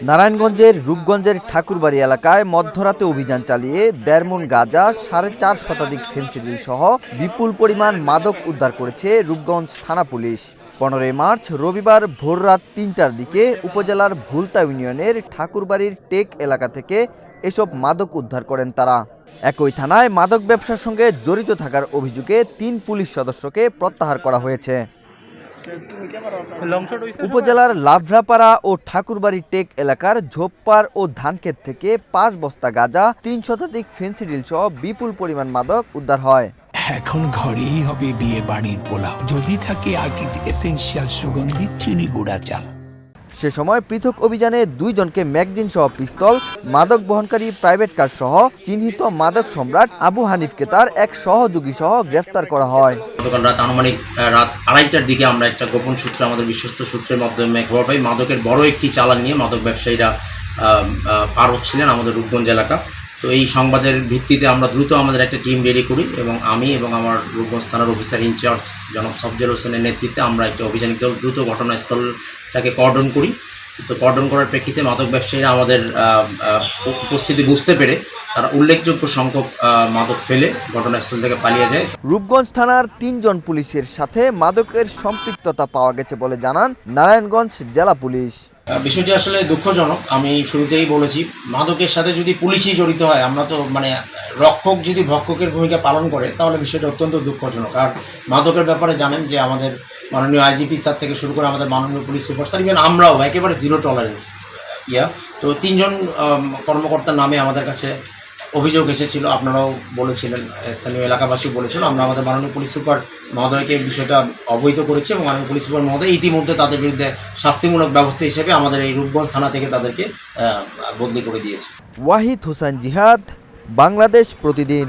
নারায়ণগঞ্জের রূপগঞ্জের ঠাকুরবাড়ি এলাকায় মধ্যরাতে অভিযান চালিয়ে ১.৫ মণ গাঁজা, ৪.৫ শতাধিক ফেনসিডিল সহ বিপুল পরিমাণ মাদক উদ্ধার করেছে রূপগঞ্জ থানা পুলিশ। ১৫ মার্চ রবিবার ভোররাত ৩টার দিকে উপজেলার ভুলতা ইউনিয়নের ঠাকুরবাড়ির টেক এলাকা থেকে এসব মাদক উদ্ধার করেন তারা। একই থানায় মাদক ব্যবসার সঙ্গে জড়িত থাকার অভিযোগে ৩ পুলিশ সদস্যকে প্রত্যাহার করা হয়েছে। উপজেলার লাভরাপাড়া ও ঠাকুরবাড়ি টেক এলাকার ঝোপপাড় ও ধানক্ষেত থেকে ৫ বস্তা গাঁজা, ৩ শতাধিক ফেনসিডিল সহ বিপুল পরিমাণ মাদক উদ্ধার হয়। এখন ঘরেই হবে বিয়ে বাড়ির পোলাও, যদি থাকে আকিজ এসেনশিয়াল সুগন্ধি চিনি গুঁড়া চাল। সে সময় পৃথক অভিযানে ২ জনকে ম্যাগজিন সহ পিস্তল, মাদক বহনকারী প্রাইভেট কার সহ চিহ্নিত মাদক সম্রাট আবু হানিফকে তার এক সহযোগী সহ গ্রেফতার করা হয়। গতকাল আনুমানিক রাত ২:৩০টার দিকে আমরা একটা গোপন সূত্রে, আমাদের বিশ্বস্ত সূত্রের মাধ্যমে খবর পাই মাদকের বড় একটি চালান নিয়ে মাদক ব্যবসায়ীরা পার হচ্ছিলেন আমাদের রূপগঞ্জ এলাকা। তো এই সংবাদের ভিত্তিতে আমরা দ্রুত আমাদের একটা টিম রেডি করি এবং আমি এবং আমার রূপগঞ্জ থানার অফিসার ইনচার্জ জনাব সফজল হোসেনের নেতৃত্বে আমরা একটা অভিযানিক দল দ্রুত ঘটনাস্থলটাকে কর্ডন করি। তো কর্ডন করার প্রেক্ষিতে মাদক ব্যবসায়ীরা আমাদের উপস্থিতি বুঝতে পেরে তারা উল্লেখযোগ্য সংখ্যক মাদক ফেলে ঘটনাস্থল থেকে পালিয়ে যায়। রূপগঞ্জ থানার ৩ জন পুলিশের সাথে মাদকের সম্পৃক্ততা পাওয়া গেছে বলে জানান নারায়ণগঞ্জ জেলা পুলিশ। বিষয়টি আসলে দুঃখজনক। আমি শুরুতেই বলেছি, মাদকের সাথে যদি পুলিশই জড়িত হয়, আমরা তো রক্ষক যদি ভক্ষকের ভূমিকা পালন করে তাহলে বিষয়টা অত্যন্ত দুঃখজনক। আর মাদকের ব্যাপারে জানেন যে আমাদের মাননীয় আইজিপি স্যার থেকে শুরু করে আমাদের মাননীয় পুলিশ সুপার স্যার, ইভেন আমরাও একেবারে জিরো টলারেন্স তো ৩ জন কর্মকর্তার নামে আমাদের কাছে অভিযোগ এসেছিল, আপনারাও বলেছিলেন, স্থানীয় এলাকাবাসীও বলেছিল। আমরা আমাদের মাননীয় পুলিশ সুপার মহোদয়কে বিষয়টা অবহিত করেছি এবং মাননীয় পুলিশ সুপার মহোদয় ইতিমধ্যে তাদের বিরুদ্ধে শাস্তিমূলক ব্যবস্থা হিসেবে আমাদের এই রূপগঞ্জ থানা থেকে তাদেরকে বদলি করে দিয়েছে। ওয়াহিদ হোসেন জিহাদ, বাংলাদেশ প্রতিদিন।